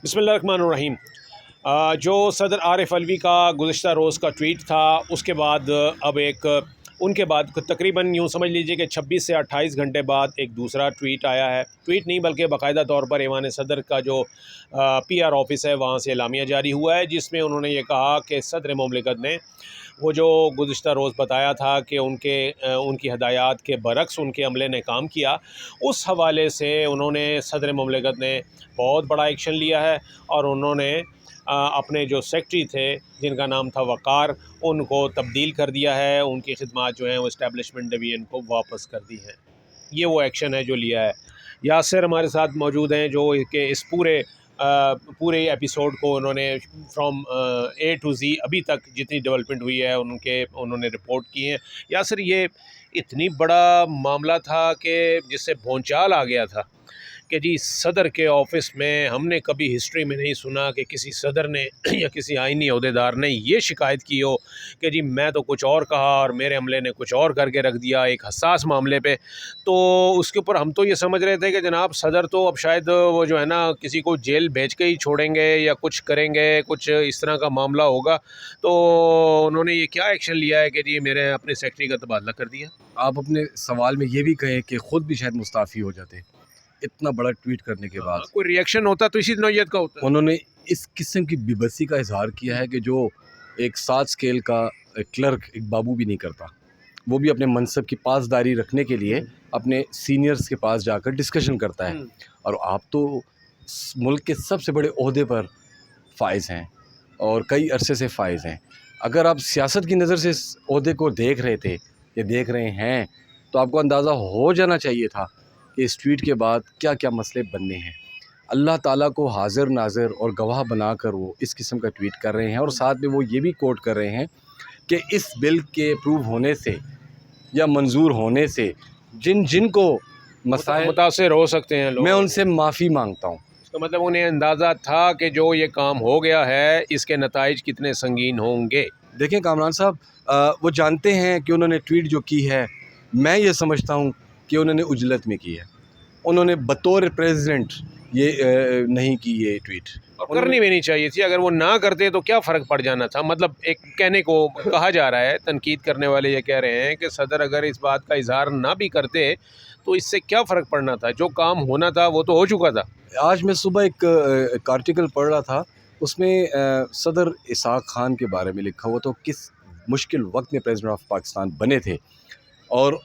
बिस्मिल्लाहिर्रहमानिर्रहीम। जो सदर आरिफ अलवी का गुज़िश्ता रोज़ का ट्वीट था, उसके बाद अब उनके बाद तकरीबन यूँ समझ लीजिए कि 26 से 28 घंटे बाद एक दूसरा ट्वीट आया है। ट्वीट नहीं बल्कि बाकायदा तौर पर ऐवान सदर का जो PR ऑफ़िस है वहाँ से एलामिया जारी हुआ है, जिसमें उन्होंने ये कहा कि सदर मुमलिकत ने वो जो गुज़िश्ता रोज़ बताया था कि उनकी हदायत के बरक्स उनके अमले ने काम किया, उस हवाले से उन्होंने सदर मुमलिकत ने बहुत बड़ा एक्शन लिया है और उन्होंने अपने जो सेक्रेटरी थे जिनका नाम था वक़ार, उनको तब्दील कर दिया है। उनकी खिदमत जो हैं वो इस्टेब्लिशमेंट डिवीज़न को वापस कर दी हैं। ये वो एक्शन है जो लिया है। यासिर हमारे साथ मौजूद हैं जो कि इस पूरे एपिसोड को उन्होंने फ्रॉम A to Z अभी तक जितनी डेवलपमेंट हुई है उन्होंने रिपोर्ट की हैं। यासिर, ये इतनी बड़ा मामला था कि जिससे भौंचाल आ गया था कि जी सदर के ऑफ़िस में हमने कभी हिस्ट्री में नहीं सुना कि किसी सदर ने या किसी आइनी अहदेदार ने ये शिकायत की हो कि जी मैं तो कुछ और कहा और मेरे अमले ने कुछ और करके रख दिया एक हसास मामले पे। तो उसके ऊपर हम तो ये समझ रहे थे कि जनाब सदर तो अब शायद वो जो है ना किसी को जेल भेज के ही छोड़ेंगे या कुछ करेंगे, कुछ इस तरह का मामला होगा। तो उन्होंने ये क्या एक्शन लिया है कि जी मेरे अपने सेक्रेटरी का तबादला कर दिया। आप अपने सवाल में ये भी कहें कि ख़ुद भी शायद मुस्ताफ़ी हो जाते इतना बड़ा ट्वीट करने के बाद। कोई रिएक्शन होता तो इसी नौयत का होता। उन्होंने इस किस्म की बेबसी का इजहार किया है कि जो एक 7 स्केल का क्लर्क एक बाबू भी नहीं करता, वो भी अपने मनसब की पासदारी रखने के लिए अपने सीनियर्स के पास जाकर डिस्कशन करता है। और आप तो मुल्क के सबसे बड़े ओहदे पर फाइज हैं और कई अरसे से फाइज हैं। अगर आप सियासत की नज़र से इस ओहदे को देख रहे थे या देख रहे हैं तो आपको अंदाज़ा हो जाना चाहिए था कि इस ट्वीट के बाद क्या क्या मसले बनने हैं। अल्लाह ताला को हाज़िर नाज़िर और गवाह बनाकर वो इस किस्म का ट्वीट कर रहे हैं और साथ में वो ये भी कोट कर रहे हैं कि इस बिल के अप्रूव होने से या मंजूर होने से जिन को मसाइल मुतासिर हो सकते हैं लोग, मैं उनसे माफ़ी मांगता हूँ। इसका मतलब उन्हें अंदाज़ा था कि जो ये काम हो गया है इसके नताइज कितने संगीन होंगे। देखें कामरान साहब, वो जानते हैं कि उन्होंने ट्वीट जो की है, मैं ये समझता हूँ कि उन्होंने उजलत में की है। उन्होंने बतौर प्रेसिडेंट ये नहीं की ये ट्वीट, और करनी भी नहीं चाहिए थी। अगर वो ना करते तो क्या फ़र्क पड़ जाना था। मतलब एक कहने को कहा जा रहा है, तनकीद करने वाले ये कह रहे हैं कि सदर अगर इस बात का इजहार ना भी करते तो इससे क्या फ़र्क पड़ना था। जो काम होना था वो तो हो चुका था। आज मैं सुबह एक आर्टिकल पढ़ रहा था, उसमें सदर इसहाक खान के बारे में लिखा हुआ तो किस मुश्किल वक्त में प्रेसिडेंट ऑफ पाकिस्तान बने थे और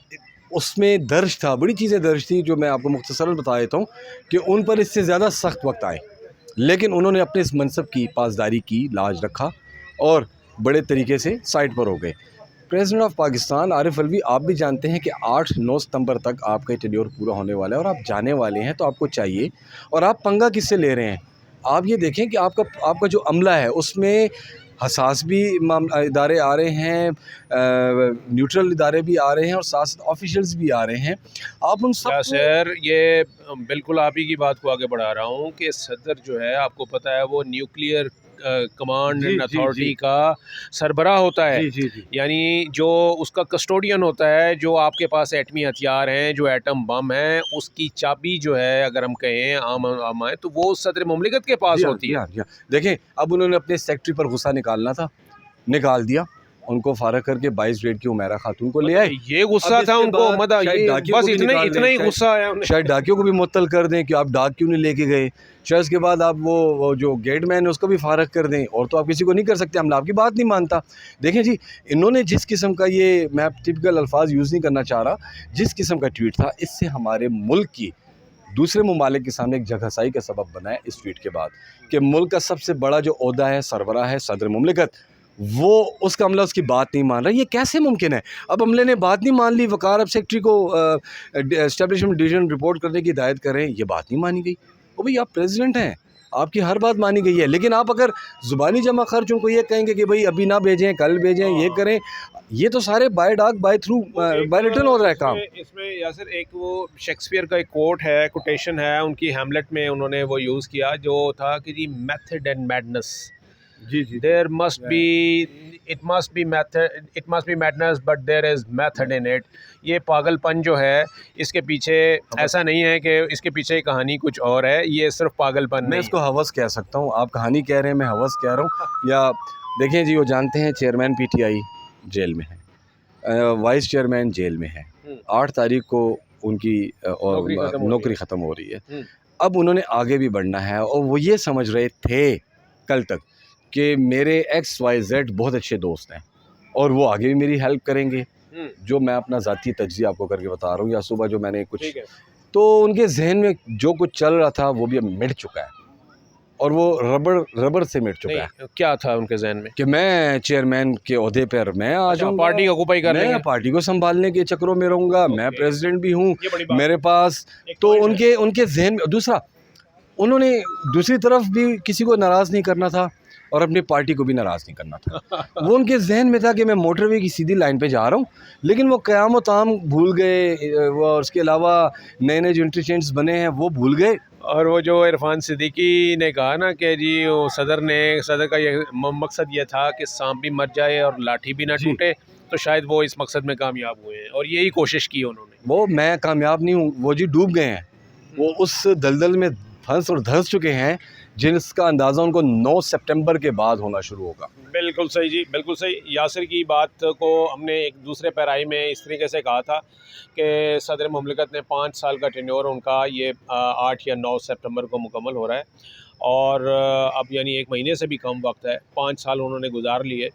उसमें दर्ज था, बड़ी चीज़ें दर्ज थी जो मैं आपको मुख्तसरन बता देता हूँ कि उन पर इससे ज़्यादा सख्त वक्त आए, लेकिन उन्होंने अपने इस मनसब की पासदारी की, लाज रखा और बड़े तरीके से साइड पर हो गए। प्रेसिडेंट ऑफ पाकिस्तान आरिफ अलवी, आप भी जानते हैं कि 8-9 सितंबर तक आपका टेन्योर पूरा होने वाला है और आप जाने वाले हैं, तो आपको चाहिए। और आप पंगा किससे ले रहे हैं? आप ये देखें कि आपका जो अमला है उसमें हसास भी इदारे आ रहे हैं, न्यूट्रल इदारे भी आ रहे हैं और साथ ऑफिशियल्स भी आ रहे हैं। आप उन सब सर, ये बिल्कुल आप ही की बात को आगे बढ़ा रहा हूँ कि सदर जो है आपको पता है वो न्यूक्लियर कमांड एंड अथॉरिटी का सरबराह होता है। यानी जो उसका कस्टोडियन होता है, जो आपके पास एटमी हथियार हैं, जो एटम बम है, उसकी चाबी जो है अगर हम कहें आम है तो वो सदर मुमलिकत के पास होती है। देखें, अब उन्होंने अपने सेक्रेटरी पर गुस्सा निकालना था, निकाल दिया, उनको फारग करके 22 ग्रेड की उमेरा खातून को ले आए। ये गुस्सा था उनको, बस इतना ही गुस्सा आया। शायद डाकियों को भी मुअत्तल कर दें कि आप डाक क्यों नहीं लेके गए। शायद उसके बाद आप वो जो गेट मैन है उसको भी फारग कर दें, और तो आप किसी को नहीं कर सकते, हमला आपकी बात नहीं मानता। देखें जी, इन्होंने जिस किस्म का, ये मैं टिपिकल अल्फाज यूज़ नहीं करना चाह रहा, जिस किस्म का ट्वीट था, इससे हमारे मुल्क की दूसरे ममालिक के सामने एक जगहसाई का सबब बना है इस ट्वीट के बाद कि मुल्क का सबसे बड़ा जो ओहदा है, सरबराह है, सदर मुमलिकत, वो उसका अमला उसकी बात नहीं मान रहा। ये कैसे मुमकिन है? अब अमले ने बात नहीं मान ली, वकार अब सेक्रेटरी को एस्टेब्लिशमेंट डिवीजन रिपोर्ट करने की हिदायत कर रहे हैं, ये बात नहीं मानी गई। ओ भाई, आप प्रेसिडेंट हैं, आपकी हर बात मानी गई है, लेकिन आप अगर ज़ुबानी जमा खर्च उनको ये कहेंगे कि भाई अभी ना भेजें, कल भेजें, ये करें, ये तो सारे बाय डाक बाय थ्रू बाय रिटर्न हो रहा है काम। इसमें यासिर एक वो शेक्सपियर का एक कोट है, कोटेशन है उनकी, हैमलेट में उन्होंने वो यूज़ किया, जो था कि जी मेथड एंड मैडनेस। جی جی there must be it must be madness but there is method in it. یہ پاگل پن جو ہے اس کے پیچھے ایسا نہیں ہے کہ اس کے پیچھے کہانی کچھ اور ہے، یہ صرف پاگل پن میں نہیں اس کو ہوس کہہ سکتا ہوں. آپ کہانی کہہ رہے ہیں، میں ہوس کہہ رہا ہوں. یا دیکھیں جی، وہ جانتے ہیں chairman P T I jail میں ہے، وائس چیئرمین جیل میں ہے. 8 تاریخ کو ان کی نوکری ختم ہو رہی ہے. اب انہوں نے آگے بھی بڑھنا ہے، اور وہ یہ سمجھ رہے تھے کل تک کہ میرے ایکس وائی زیڈ بہت اچھے دوست ہیں اور وہ آگے بھی میری ہیلپ کریں گے. جو میں اپنا ذاتی تجزیہ آپ کو کر کے بتا رہا ہوں، یا صبح جو میں نے کچھ، تو ان کے ذہن میں جو کچھ چل رہا تھا وہ بھی اب مٹ چکا ہے، اور وہ ربڑ سے مٹ چکا ہے. کیا تھا ان کے ذہن میں؟ کہ میں چیئرمین کے عہدے پر میں آ جاؤں گا، پارٹی آکوپائی کر لیں میں گے، پارٹی کو سنبھالنے کے چکروں میں رہوں گا، میں پریزیڈنٹ بھی ہوں میرے پاس. تو ان کے ذہن میں دوسرا، انہوں نے دوسری طرف بھی کسی کو ناراض نہیں کرنا تھا اور اپنی پارٹی کو بھی ناراض نہیں کرنا تھا. وہ ان کے ذہن میں تھا کہ میں موٹر وے کی سیدھی لائن پہ جا رہا ہوں، لیکن وہ قیام و طعام بھول گئے، وہ اس کے علاوہ نئے نئے جو انٹرچینجز بنے ہیں وہ بھول گئے. اور وہ جو عرفان صدیقی نے کہا نا کہ جی وہ صدر کا یہ مقصد یہ تھا کہ سانپ بھی مر جائے اور لاٹھی بھی نہ ٹوٹے، تو شاید وہ اس مقصد میں کامیاب ہوئے ہیں، اور یہی کوشش کی انہوں نے. وہ میں کامیاب نہیں ہوں، وہ جی ڈوب گئے ہیں، وہ اس دلدل میں پھنس اور دھنس چکے ہیں جس کا اندازہ ان کو 9 سپٹمبر کے بعد ہونا شروع ہوگا. بالکل صحیح جی، بالکل صحیح. یاسر کی بات کو ہم نے ایک دوسرے پیرائی میں اس طریقے سے کہا تھا کہ صدر مملکت نے 5 سال کا ٹینیور ان کا یہ 8 یا 9 سپٹمبر کو مکمل ہو رہا ہے، اور اب یعنی 1 مہینے سے بھی کم وقت ہے، 5 سال انہوں نے گزار لیے.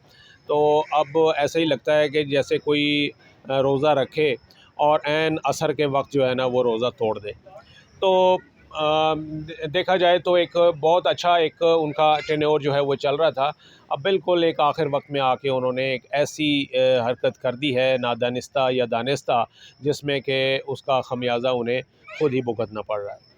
تو اب ایسا ہی لگتا ہے کہ جیسے کوئی روزہ رکھے اور عین عصر کے وقت جو ہے نا وہ روزہ توڑ دے. تو دیکھا جائے تو ایک بہت اچھا ایک ان کا ٹینیور جو ہے وہ چل رہا تھا. اب بالکل ایک آخر وقت میں آ کے انہوں نے ایک ایسی حرکت کر دی ہے نادانستہ یا دانستہ، جس میں کہ اس کا خمیازہ انہیں خود ہی بھگتنا پڑ رہا ہے.